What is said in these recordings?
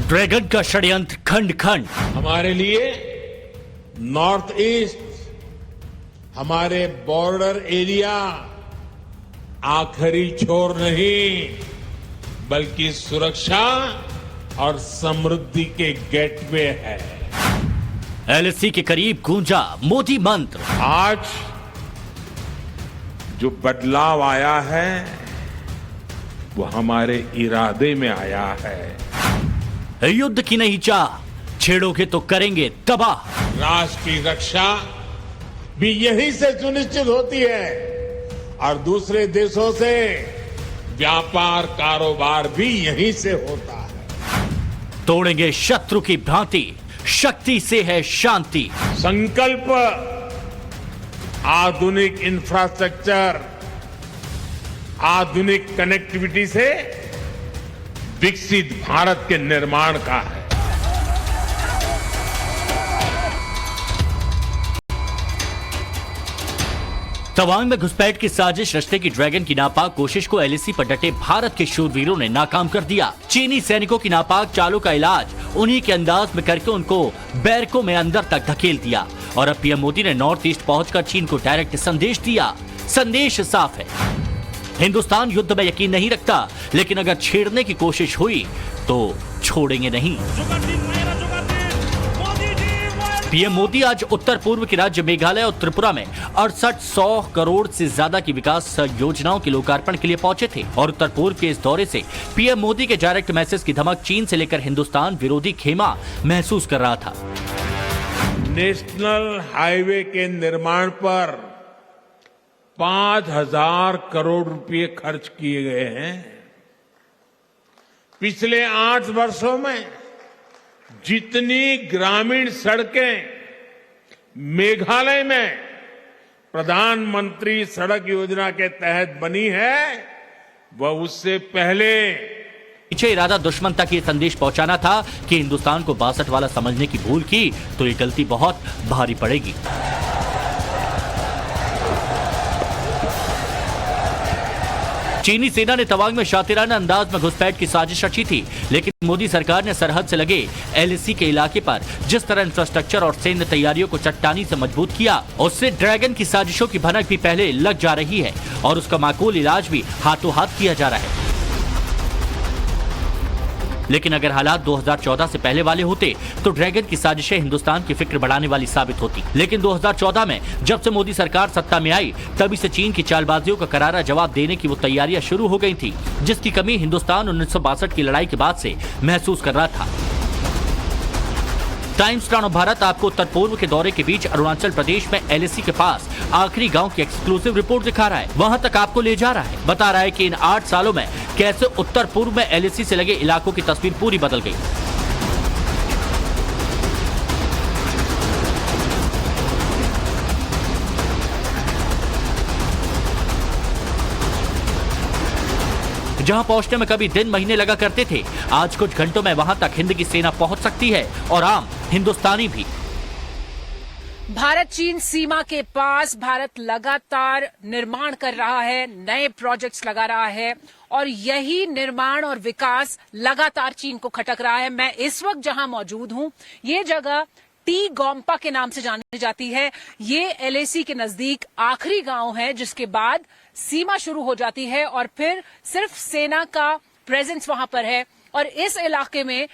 Dragon का षड्यंत्र खंड खंड। हमारे लिए नॉर्थ ईस्ट, हमारे बॉर्डर एरिया आखिरी छोर नहीं, बल्कि सुरक्षा और समृद्धि के गेटवे है। एलएसी के करीब गूंजा मोदी मंत्र। आज जो बदलाव आया है वो हमारे इरादे में आया है। युद्ध की नहीं चाह, छेड़ोगे तो करेंगे तबाह। राष्ट्र की रक्षा भी यहीं से सुनिश्चित होती है और दूसरे देशों से व्यापार कारोबार भी यहीं से होता है। तोड़ेंगे शत्रु की भ्रांति, शक्ति से है शांति। संकल्प आधुनिक इंफ्रास्ट्रक्चर, आधुनिक कनेक्टिविटी से विकसित भारत के निर्माण का है। तवांग में घुसपैठ की साजिश रचने की ड्रैगन की नापाक कोशिश को एलएसी पर डटे भारत के शूरवीरों ने नाकाम कर दिया। चीनी सैनिकों की नापाक चालों का इलाज उन्हीं के अंदाज में करके उनको बैरकों में अंदर तक धकेल दिया। और अब पीएम मोदी ने नॉर्थ ईस्ट पहुंचकर चीन को डायरेक्ट संदेश दिया। संदेश साफ है, हिंदुस्तान युद्ध में यकीन नहीं रखता, लेकिन अगर छेड़ने की कोशिश हुई तो छोड़ेंगे नहीं। पीएम मोदी आज उत्तर पूर्व के राज्य मेघालय और त्रिपुरा में 6800 करोड़ से ज्यादा की विकास योजनाओं के लोकार्पण के लिए पहुंचे थे। और उत्तर पूर्व के इस दौरे से पीएम मोदी के डायरेक्ट मैसेज की धमक चीन से लेकर हिंदुस्तान विरोधी खेमा महसूस कर रहा था। नेशनल हाईवे के निर्माण पर 5000 करोड़ रुपए खर्च किए गए हैं। पिछले 8 वर्षों में जितनी ग्रामीण सड़कें मेघालय में प्रधानमंत्री सड़क योजना के तहत बनी है, वह उससे पहले। पीछे इरादा दुश्मन तक ये संदेश पहुंचाना था कि हिंदुस्तान को 62 वाला समझने की भूल की तो ये गलती बहुत भारी पड़ेगी। चीनी सेना ने तवांग में शातिराना अंदाज में घुसपैठ की साजिश रची थी, लेकिन मोदी सरकार ने सरहद से लगे एलएसी के इलाके पर जिस तरह इंफ्रास्ट्रक्चर और सैन्य तैयारियों को चट्टानी से मजबूत किया, उससे ड्रैगन की साजिशों की भनक भी पहले लग जा रही है और उसका माकूल इलाज भी हाथों हाथ किया जा रहा है। लेकिन अगर हालात 2014 से पहले वाले होते तो ड्रैगन की साजिशें हिंदुस्तान की फिक्र बढ़ाने वाली साबित होती। लेकिन 2014 में जब से मोदी सरकार सत्ता में आई, तभी से चीन की चालबाजियों का करारा जवाब देने की वो तैयारियां शुरू हो गई थी, जिसकी कमी हिंदुस्तान 1962 की लड़ाई के बाद से महसूस कर रहा था। टाइम्स टाउन ऑफ भारत आपको उत्तर पूर्व के दौरे के बीच अरुणाचल प्रदेश में एलएसी के पास आखिरी गांव की एक्सक्लूसिव रिपोर्ट दिखा रहा है। वहां तक आपको ले जा रहा है, बता रहा है कि इन 8 सालों में कैसे उत्तर पूर्व में एलएसी से लगे इलाकों की तस्वीर पूरी बदल गई। जहां पहुंचने में कभी दिन महीने लगा करते थे, आज कुछ घंटों में वहां तक हिंद की सेना पहुंच सकती है और आम हिंदुस्तानी भी। भारत चीन सीमा के पास भारत लगातार निर्माण कर रहा है, नए प्रोजेक्ट्स लगा रहा है और यही निर्माण और विकास लगातार चीन को खटक रहा है। मैं इस वक्त जहां मौजूद हूं, ये जगह टी गोम्पा के नाम से जानी जाती है। ये एलएसी के नजदीक आखिरी गांव है, जिसके बाद सीमा शुरू हो जाती है और फिर सिर्फ सेना का प्रेजेंस वहां पर है। और इस इलाके में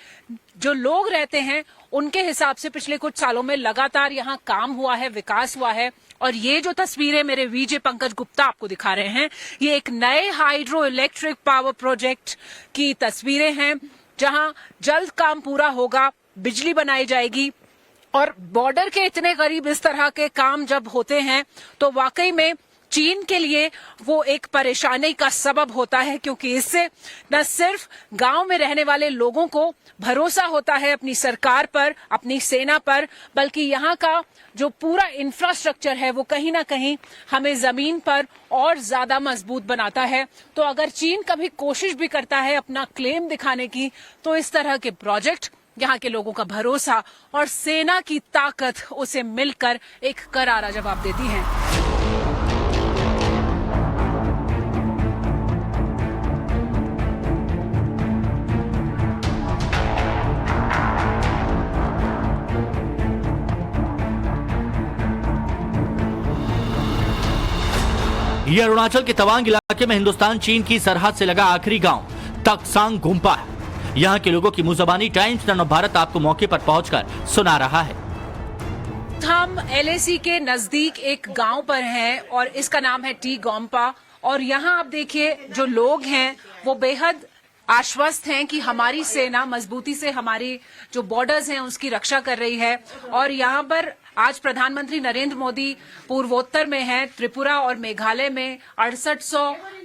जो लोग रहते हैं, उनके हिसाब से पिछले कुछ सालों में लगातार यहां काम हुआ है, विकास हुआ है। और ये जो तस्वीरें मेरे वीजे पंकज गुप्ता आपको दिखा रहे हैं, ये एक नए हाइड्रो इलेक्ट्रिक पावर प्रोजेक्ट की तस्वीरें हैं, जहां जल्द काम पूरा होगा, बिजली बनाई जाएगी। और बॉर्डर के इतने करीब इस तरह के काम जब होते हैं तो वाकई में चीन के लिए वो एक परेशानी का सबब होता है, क्योंकि इससे न सिर्फ गांव में रहने वाले लोगों को भरोसा होता है अपनी सरकार पर, अपनी सेना पर, बल्कि यहाँ का जो पूरा इंफ्रास्ट्रक्चर है वो कहीं ना कहीं हमें जमीन पर और ज्यादा मजबूत बनाता है। तो अगर चीन कभी कोशिश भी करता है अपना क्लेम दिखाने की, तो इस तरह के प्रोजेक्ट यहाँ के लोगों का भरोसा और सेना की ताकत उसे मिलकर एक करारा जवाब देती है। ये अरुणाचल के तवांग इलाके में हिंदुस्तान चीन की सरहद से लगा आखिरी गांव तकसांग गुम्पा है। यहाँ के लोगों की मुंहजबानी टाइम्स नव भारत आपको मौके पर पहुंचकर सुना रहा है। हम एलएसी के नजदीक एक गांव पर हैं और इसका नाम है टी गोम्पा। और यहाँ आप देखिए जो लोग हैं वो बेहद आश्वस्त हैं कि हमारी सेना मजबूती से हमारी जो बॉर्डर्स हैं उसकी रक्षा कर रही है। और यहाँ पर आज प्रधानमंत्री नरेंद्र मोदी पूर्वोत्तर में हैं, त्रिपुरा और मेघालय में 6800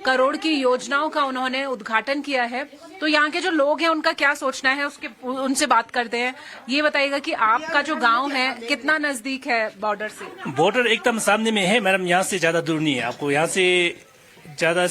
करोड़ की योजनाओं का उन्होंने उद्घाटन किया है। तो यहाँ के जो लोग हैं उनका क्या सोचना है उनसे बात करते हैं। ये बताइएगा कि आपका जो गांव है कितना नजदीक है बॉर्डर से? बॉर्डर एकदम सामने में है मैडम, यहाँ से ज्यादा दूर नहीं है। आपको यहाँ से ज्यादा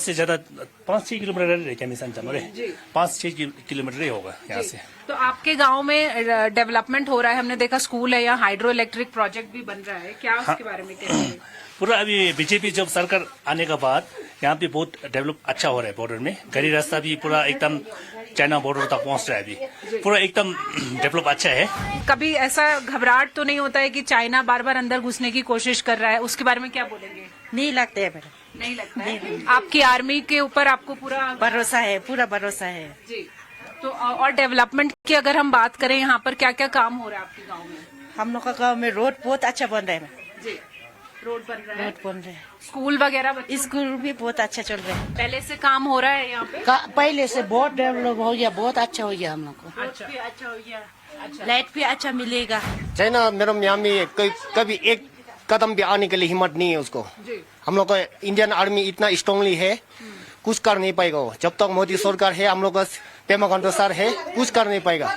5-6 किलोमीटर रहे क्या मिशन चलो रहे 5-6 किलोमीटर ही होगा यहाँ से। तो आपके गांव में डेवलपमेंट हो रहा है, हमने देखा स्कूल है, यहाँ हाइड्रो इलेक्ट्रिक प्रोजेक्ट भी बन रहा है, क्या उसके बारे में कहेंगे? पूरा अभी बीजेपी जब सरकार आने के बाद यहाँ पे बहुत डेवलप अच्छा हो रहा है। बॉर्डर में गड़ी रास्ता भी पूरा एकदम चाइना बॉर्डर तक पहुँच रहा है। अभी पूरा एकदम डेवलप अच्छा है। कभी ऐसा घबराहट तो नहीं होता है कि चाइना बार बार अंदर घुसने की कोशिश कर रहा है, उसके बारे में क्या बोलेंगे? नहीं लगते है मैडम, नहीं लगता है। आपकी आर्मी के ऊपर आपको पूरा भरोसा है, पूरा भरोसा है जी। तो और डेवलपमेंट की अगर हम बात करें, यहाँ पर क्या क्या काम हो रहा है आपके गांव में? हम लोग का गांव में रोड बहुत अच्छा बन रहा है। जी, रोड बन रहा है, रोड बन रहा है, स्कूल वगैरह स्कूल भी बहुत अच्छा चल रहा है। पहले से काम हो रहा है यहाँ पे? पहले से बहुत डेवलप हो गया, बहुत अच्छा हो गया हम लोग को। अच्छा अच्छा हो गया, लाइट भी अच्छा मिलेगा। चाइना मैडम यहाँ में कभी एक कदम भी आने के लिए हिम्मत नहीं है उसको। हम लोग का इंडियन आर्मी इतना स्ट्रांगली है, कुछ कर नहीं पाएगा वो। जब तक मोदी सरकार है, हम लोग का पेमा खांडू सर है, कुछ कर नहीं पाएगा।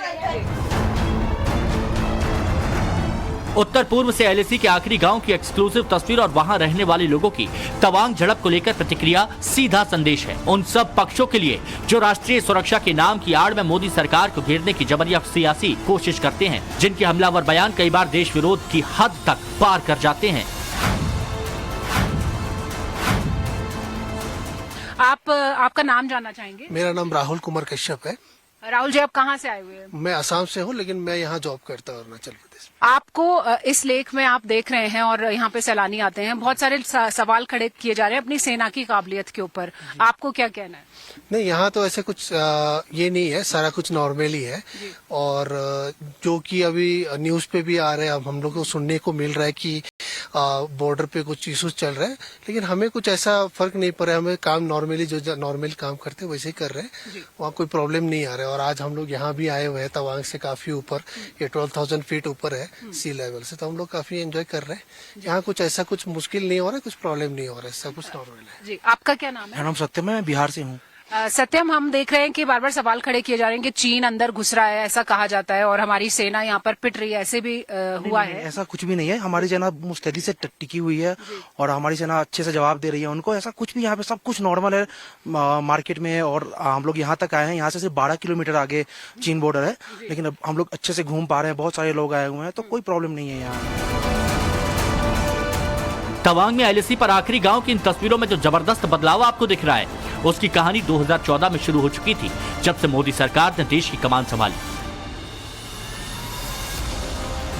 उत्तर पूर्व से एलएसी के आखिरी गांव की एक्सक्लूसिव तस्वीर और वहां रहने वाले लोगों की तवांग झड़प को लेकर प्रतिक्रिया सीधा संदेश है उन सब पक्षों के लिए जो राष्ट्रीय सुरक्षा के नाम की आड़ में मोदी सरकार को घेरने की जबरिया सियासी कोशिश करते हैं, जिनके हमलावर बयान कई बार देश विरोध की हद तक पार कर जाते हैं। आपका नाम जानना चाहेंगे? मेरा नाम राहुल कुमार कश्यप है। राहुल जी, आप कहाँ से आए हुए हैं? मैं असम से हूँ, लेकिन मैं यहाँ जॉब करता हूँ अरुणाचल प्रदेश में। आपको इस लेख में आप देख रहे हैं और यहाँ पे सैलानी आते हैं, बहुत सारे सवाल खड़े किए जा रहे हैं अपनी सेना की काबिलियत के ऊपर, आपको क्या कहना है? नहीं, यहाँ तो ऐसे कुछ ये नहीं है, सारा कुछ नॉर्मली है। और जो कि अभी न्यूज पे भी आ रहे हैं, अब हम लोग को सुनने को मिल रहा है कि बॉर्डर पे कुछ इश्यूज चल रहे हैं, लेकिन हमें कुछ ऐसा फर्क नहीं पड़ रहा है। हमें काम नॉर्मली जो नॉर्मल काम करते हैं वैसे ही कर रहे हैं, वहाँ कोई प्रॉब्लम नहीं आ रहा है। और आज हम लोग यहाँ भी आए हुए हैं तवांग से काफी ऊपर, ये 12,000 फीट ऊपर है सी लेवल से, तो हम लोग काफी एंजॉय कर रहे हैं। यहाँ कुछ ऐसा कुछ मुश्किल नहीं हो रहा है, कुछ प्रॉब्लम नहीं हो रहा है, सब कुछ नॉर्मल है। जी, आपका क्या नाम है? मेरा नाम सत्यम है, मैं बिहार से हूँ। सत्यम, हम देख रहे हैं कि बार बार सवाल खड़े किए जा रहे हैं कि चीन अंदर घुस रहा है, ऐसा कहा जाता है, और हमारी सेना यहाँ पर पिट रही है, ऐसे भी हुआ है? ऐसा कुछ भी नहीं है, हमारी सेना मुस्तैदी से टिकी हुई है और हमारी सेना अच्छे से जवाब दे रही है उनको। ऐसा कुछ भी यहाँ पे सब कुछ नॉर्मल है मार्केट में। और हम लोग यहाँ तक आए हैं, यहाँ से सिर्फ 12 किलोमीटर आगे चीन बॉर्डर है, लेकिन अब हम लोग अच्छे से घूम पा रहे हैं, बहुत सारे लोग आए हुए हैं, तो कोई प्रॉब्लम नहीं है यहाँ। तवांग में एलएसी पर आखिरी गांव की इन तस्वीरों में जो जबरदस्त बदलाव आपको दिख रहा है, उसकी कहानी 2014 में शुरू हो चुकी थी, जब से मोदी सरकार ने देश की कमान संभाली।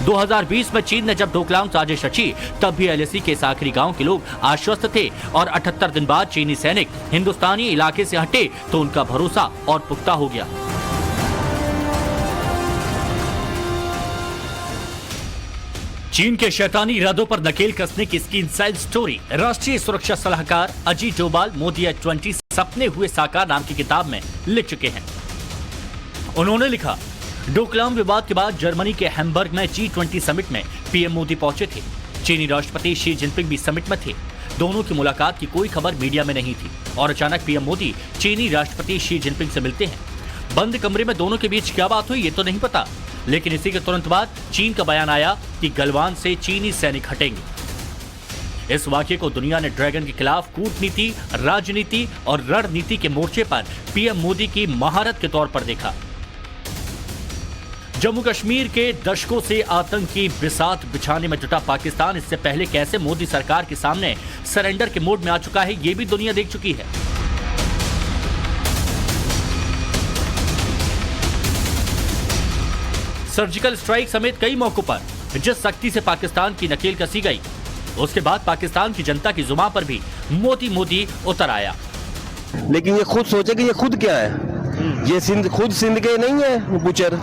2020 में चीन ने जब डोकलाम साजिश रची, तब भी एलएसी के इस आखिरी गांव के लोग आश्वस्त थे और 78 दिन बाद चीनी सैनिक हिंदुस्तानी इलाके से हटे तो उनका भरोसा और पुख्ता हो गया। चीन के शैतानी इरादों पर नकेल कसने की इसकी इनसाइड स्टोरी राष्ट्रीय सुरक्षा सलाहकार अजीत डोभाल मोदी एट 20 सपने हुए साकार नाम की किताब में लिख चुके हैं। उन्होंने लिखा, डोकलाम विवाद के बाद जर्मनी के हैम्बर्ग में G20 समिट में पीएम मोदी पहुंचे थे। चीनी राष्ट्रपति शी जिनपिंग भी समिट में थे। दोनों की मुलाकात की कोई खबर मीडिया में नहीं थी और अचानक पीएम मोदी चीनी राष्ट्रपति शी जिनपिंग से मिलते हैं। बंद कमरे में दोनों के बीच क्या बात हुई ये तो नहीं पता, लेकिन इसी के तुरंत बाद चीन का बयान आया कि गलवान से चीनी सैनिक हटेंगे। इस वाक्य को दुनिया ने ड्रैगन के खिलाफ कूटनीति, राजनीति और रणनीति के मोर्चे पर पीएम मोदी की महारत के तौर पर देखा। जम्मू कश्मीर के दशकों से आतंकी बिसात बिछाने में जुटा पाकिस्तान इससे पहले कैसे मोदी सरकार के सामने सरेंडर के मोड में आ चुका है, ये भी दुनिया देख चुकी है। सर्जिकल स्ट्राइक समेत कई मौकों पर जिस सख्ती से पाकिस्तान की नकेल कसी गई, उसके बाद पाकिस्तान की जनता की जुबान पर भी मोदी मोदी उतर आया। लेकिन ये खुद सोचे कि ये खुद क्या है। ये खुद सिंध के नहीं है बुचर।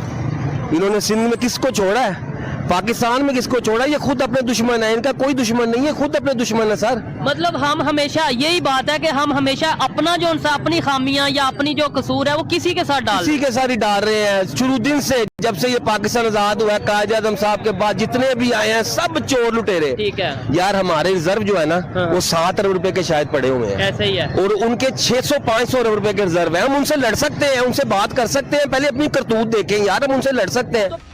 इन्होंने सिंध में किसको छोड़ा है, पाकिस्तान में किसको छोड़ा? ये खुद अपने दुश्मन है, इनका कोई दुश्मन नहीं है, खुद अपने दुश्मन है सर। मतलब हम हमेशा यही बात है कि हम हमेशा अपना जो अपनी खामियां या अपनी जो कसूर है वो किसी के साथ किसी के साथ ही डाल रहे हैं। शुरू दिन से, जब से ये पाकिस्तान आजाद हुआ है, कायद आजम साहब के बाद जितने भी आए हैं सब चोर लुटेरे। ठीक है यार, हमारे रिजर्व जो है ना, वो 7 अरब रुपए के शायद पड़े हुए हैं। ऐसे ही है। और उनके 600-500 अरब रुपए के रिजर्व है। हम उनसे लड़ सकते हैं, उनसे बात कर सकते हैं, पहले अपनी करतूत देखें यार, हम उनसे लड़ सकते हैं।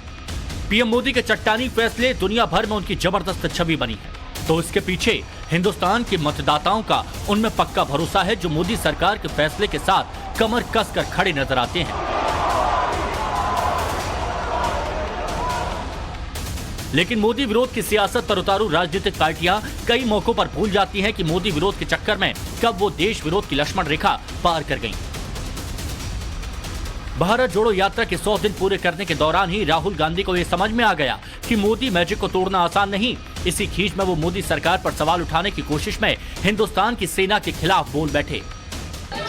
पीएम मोदी के चट्टानी फैसले दुनिया भर में उनकी जबरदस्त छवि बनी है, तो इसके पीछे हिंदुस्तान के मतदाताओं का उनमें पक्का भरोसा है, जो मोदी सरकार के फैसले के साथ कमर कसकर खड़े नजर आते हैं। लेकिन मोदी विरोध की सियासत पर उतारू राजनीतिक पार्टियां कई मौकों पर भूल जाती हैं कि मोदी विरोध के चक्कर में कब वो देश विरोध की लक्ष्मण रेखा पार कर गईं। भारत जोड़ो यात्रा के 100 दिन पूरे करने के दौरान ही राहुल गांधी को यह समझ में आ गया कि मोदी मैजिक को तोड़ना आसान नहीं। इसी खींच में वो मोदी सरकार पर सवाल उठाने की कोशिश में हिंदुस्तान की सेना के खिलाफ बोल बैठे।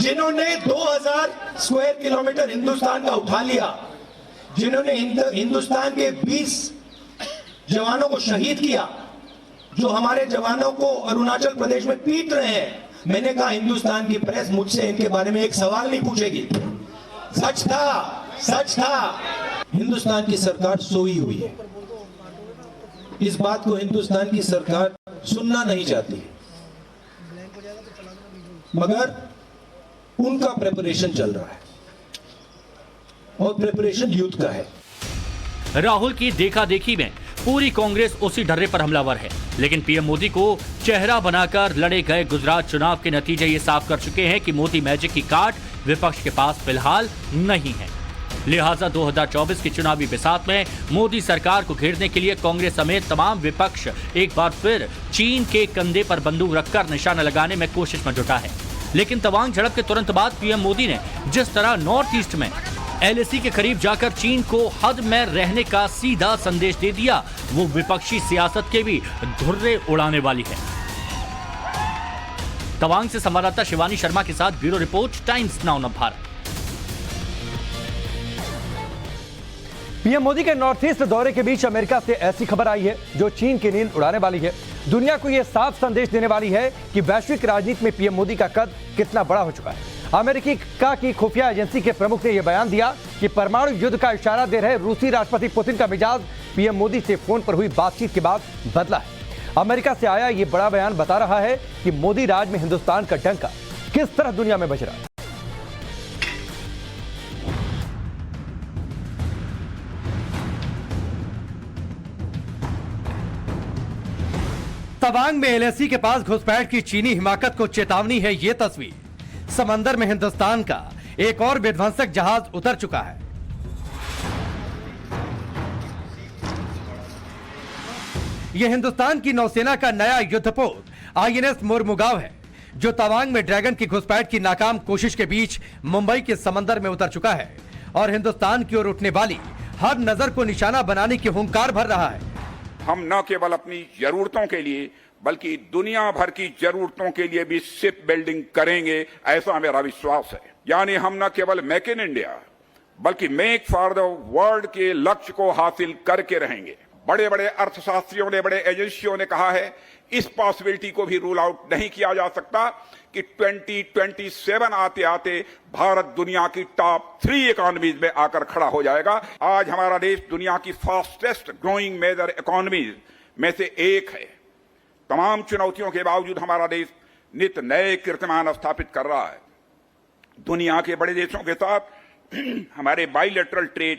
जिन्होंने 2000 स्क्वायर किलोमीटर हिंदुस्तान का उठा लिया, जिन्होंने हिंदुस्तान के 20 जवानों को शहीद किया, जो हमारे जवानों को अरुणाचल प्रदेश में पीट रहे हैं, मैंने कहा हिंदुस्तान की प्रेस मुझसे इनके बारे में एक सवाल नहीं पूछेगी। सच था। हिंदुस्तान की सरकार सोई हुई है। इस बात को हिंदुस्तान की सरकार सुनना नहीं चाहती, मगर उनका प्रिपरेशन चल रहा है और प्रिपरेशन युद्ध का है। राहुल की देखा देखी में पूरी कांग्रेस उसी डर्रे पर हमलावर है, लेकिन पीएम मोदी को चेहरा बनाकर लड़े गए गुजरात चुनाव के नतीजे ये साफ कर चुके हैं कि मोदी मैजिक की कार्ड विपक्ष के पास फिलहाल नहीं है। लिहाजा 2024 की चुनावी बिसात में मोदी सरकार को घेरने के लिए कांग्रेस समेत तमाम विपक्ष एक बार फिर चीन के कंधे पर बंदूक रखकर निशाना लगाने में कोशिश में जुटा है। लेकिन तवांग झड़प के तुरंत बाद पीएम मोदी ने जिस तरह नॉर्थ ईस्ट में LAC के करीब जाकर चीन को हद में रहने का सीधा संदेश दे दिया, वो विपक्षी सियासत के भी धुर्रे उड़ाने वाली है। तवांग से संवाददाता शिवानी शर्मा के साथ bureau report, times now Bharat. PM Modi के नॉर्थ ईस्ट दौरे के बीच अमेरिका से ऐसी खबर आई है जो चीन की नींद उड़ाने वाली है। दुनिया को यह साफ संदेश देने वाली है कि वैश्विक राजनीति में पीएम मोदी का कद कितना बड़ा हो चुका है। अमेरिका की खुफिया एजेंसी के प्रमुख ने यह बयान दिया कि परमाणु युद्ध का इशारा दे रहे रूसी राष्ट्रपति पुतिन का मिजाज पीएम मोदी से फोन पर हुई बातचीत के बाद बदला है। अमेरिका से आया यह बड़ा बयान बता रहा है कि मोदी राज में हिंदुस्तान का डंका किस तरह दुनिया में बज रहा है। तवांग में LAC के पास घुसपैठ की चीनी हिमाकत को चेतावनी है ये तस्वीर। समंदर में हिंदुस्तान का एक और विध्वंसक जहाज उतर चुका है। यह हिंदुस्तान की नौसेना का नया युद्धपोत INS मोरमुगांव है, जो तवांग में ड्रैगन की घुसपैठ की नाकाम कोशिश के बीच मुंबई के समंदर में उतर चुका है और हिंदुस्तान की ओर उठने वाली हर नजर को निशाना बनाने की हुंकार भर रहा है। हम न केवल अपनी जरूरतों के लिए बल्कि दुनिया भर की जरूरतों के लिए भी शिप बिल्डिंग करेंगे, ऐसा मेरा विश्वास है। यानी हम न केवल मेक इन इंडिया बल्कि मेक फॉर द वर्ल्ड के लक्ष्य को हासिल करके रहेंगे। बड़े बड़े अर्थशास्त्रियों ने, बड़े एजेंसियों ने कहा है, इस पॉसिबिलिटी को भी रूल आउट नहीं किया जा सकता कि 2027 आते आते भारत दुनिया की टॉप 3 इकोनॉमीज में आकर खड़ा हो जाएगा। आज हमारा देश दुनिया की फास्टेस्ट ग्रोइंग मेजर इकोनॉमीज में से एक है। तमाम चुनौतियों के बावजूद हमारा देश नित नए कीर्तिमान स्थापित कर रहा है। दुनिया के बड़े देशों के साथ हमारे बाइलेटरल ट्रेड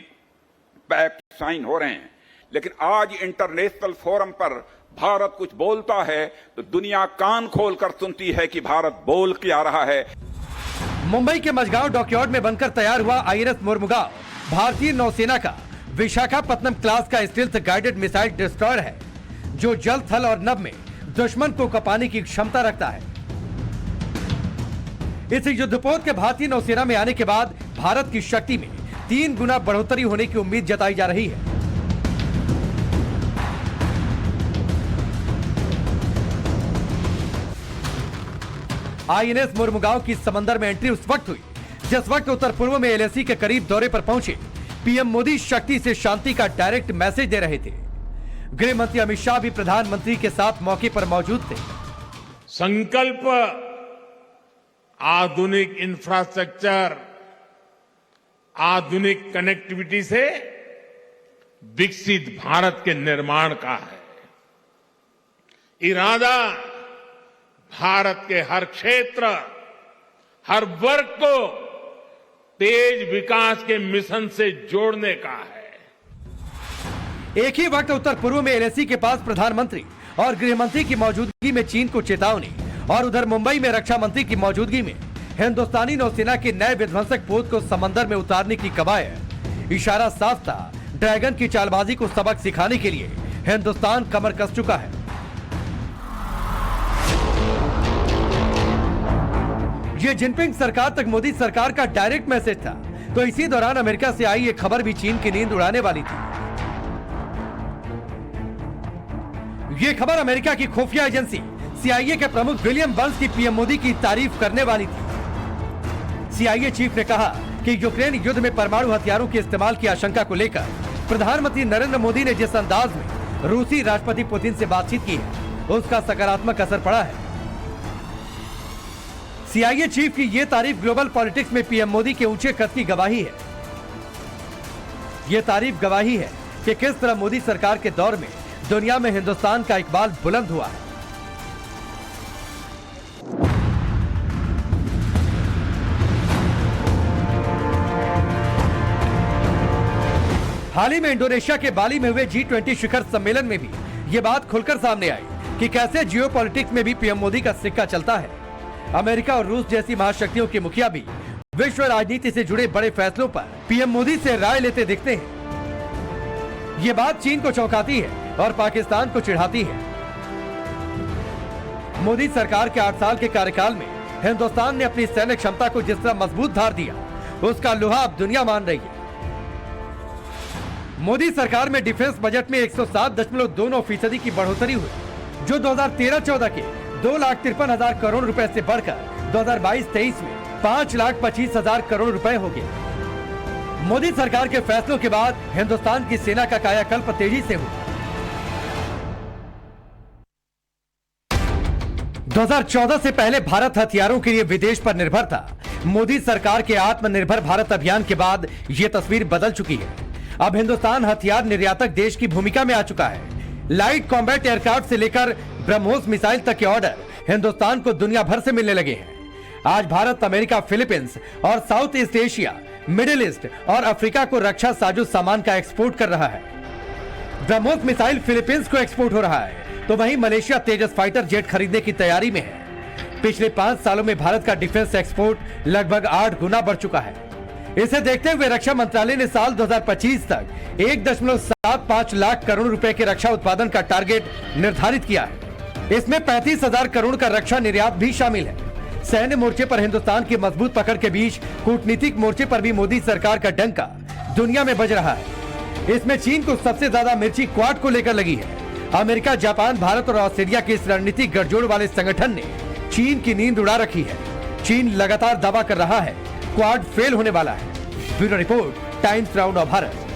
पैक्ट साइन हो रहे हैं, लेकिन आज इंटरनेशनल फोरम पर भारत कुछ बोलता है तो दुनिया कान खोलकर सुनती है कि भारत बोल क्या रहा है। मुंबई के मझगांव डॉकयार्ड में बनकर तैयार हुआ INS मोरमुगांव भारतीय नौसेना का विशाखापत्तनम क्लास का स्टील्थ गाइडेड मिसाइल डिस्ट्रॉयर है, जो जल, थल और नभ में दुश्मन को कपाने की क्षमता रखता है। इस युद्धपोत के भारतीय नौसेना में आने के बाद भारत की शक्ति में 3 गुना बढ़ोतरी होने की उम्मीद जताई जा रही है। INS मुर्मुगांव की समंदर में एंट्री उस वक्त हुई जिस वक्त उत्तर पूर्व में LAC के करीब दौरे पर पहुंचे पीएम मोदी शक्ति से शांति का डायरेक्ट मैसेज दे रहे थे। गृह मंत्री अमित शाह भी प्रधानमंत्री के साथ मौके पर मौजूद थे। संकल्प आधुनिक इंफ्रास्ट्रक्चर, आधुनिक कनेक्टिविटी से विकसित भारत के निर्माण का है। इरादा भारत के हर क्षेत्र, हर वर्ग को तेज विकास के मिशन से जोड़ने का है। एक ही वक्त उत्तर पूर्व में LAC के पास प्रधानमंत्री और गृह मंत्री की मौजूदगी में चीन को चेतावनी और उधर मुंबई में रक्षा मंत्री की मौजूदगी में हिंदुस्तानी नौसेना के नए विध्वंसक पोत को समंदर में उतारने की कवायद। इशारा साफ था, ड्रैगन की चालबाजी को सबक सिखाने के लिए हिंदुस्तान कमर कस चुका है। ये जिनपिंग सरकार तक मोदी सरकार का डायरेक्ट मैसेज था, तो इसी दौरान अमेरिका से आई ये खबर भी चीन की नींद उड़ाने वाली थी। ये खबर अमेरिका की खुफिया एजेंसी CIA के प्रमुख विलियम बर्न्स की पीएम मोदी की तारीफ करने वाली थी। CIA चीफ ने कहा कि यूक्रेन युद्ध में परमाणु हथियारों के इस्तेमाल की आशंका को लेकर प्रधानमंत्री नरेंद्र मोदी ने जिस अंदाज में रूसी राष्ट्रपति पुतिन से बातचीत की है, उसका सकारात्मक असर पड़ा है। CIA चीफ की ये तारीफ ग्लोबल पॉलिटिक्स में पीएम मोदी के ऊंचे कद की गवाही है। ये तारीफ गवाही है कि किस तरह मोदी सरकार के दौर में दुनिया में हिंदुस्तान का इकबाल बुलंद हुआ है। हाल ही में इंडोनेशिया के बाली में हुए G20 शिखर सम्मेलन में भी ये बात खुलकर सामने आई कि कैसे जियोपॉलिटिक्स में भी पीएम मोदी का सिक्का चलता है। अमेरिका और रूस जैसी महाशक्तियों के मुखिया भी विश्व राजनीति से जुड़े बड़े फैसलों पर पीएम मोदी से राय लेते दिखते हैं। ये बात चीन को चौंकाती है और पाकिस्तान को चिढ़ाती है। मोदी सरकार के 8 साल के कार्यकाल में हिंदुस्तान ने अपनी सैन्य क्षमता को जिस तरह मजबूत धार दिया, उसका लोहा अब दुनिया मान रही है। मोदी सरकार में डिफेंस बजट में 107.29% की बढ़ोतरी हुई, जो 2013-14 के 2,53,000 करोड़ रुपए से बढ़कर 2022-23 में 5,25,000 करोड़ रुपए हो गए। मोदी सरकार के फैसलों के बाद हिंदुस्तान की सेना का कायाकल्प तेजी से हुआ। 2014 से पहले भारत हथियारों के लिए विदेश पर निर्भर था। मोदी सरकार के आत्मनिर्भर भारत अभियान के बाद ये तस्वीर बदल चुकी है। अब हिंदुस्तान हथियार निर्यातक देश की भूमिका में आ चुका है। लाइट कॉम्बैट एयरक्राफ्ट से लेकर ब्रह्मोस मिसाइल तक के ऑर्डर हिंदुस्तान को दुनिया भर से मिलने लगे हैं। आज भारत अमेरिका, फिलीपींस और south east Asia, middle east और अफ्रीका को रक्षा साजो सामान का एक्सपोर्ट कर रहा है। ब्रह्मोस मिसाइल फिलीपींस को एक्सपोर्ट हो रहा है, तो वहीं मलेशिया तेजस फाइटर जेट खरीदने की तैयारी में है। पिछले 5 सालों में भारत का डिफेंस एक्सपोर्ट लगभग 8 गुना बढ़ चुका है। इसे देखते हुए रक्षा मंत्रालय ने साल 2025 तक 1.75 लाख करोड़ रुपए के रक्षा उत्पादन का टारगेट निर्धारित किया है। इसमें 35,000 करोड़ का रक्षा निर्यात भी शामिल है। सैन्य मोर्चे पर हिंदुस्तान की मजबूत पकड़ के बीच कूटनीतिक मोर्चे पर भी मोदी सरकार का डंका दुनिया में बज रहा है। इसमें चीन को सबसे ज्यादा मिर्ची क्वाड को लेकर लगी है। अमेरिका, जापान, भारत और ऑस्ट्रेलिया के इस रणनीतिक गठजोड़ वाले संगठन ने चीन की नींद उड़ा रखी है। चीन लगातार दावा कर रहा है क्वाड फेल होने वाला है। Bureau report, times round of Bharat.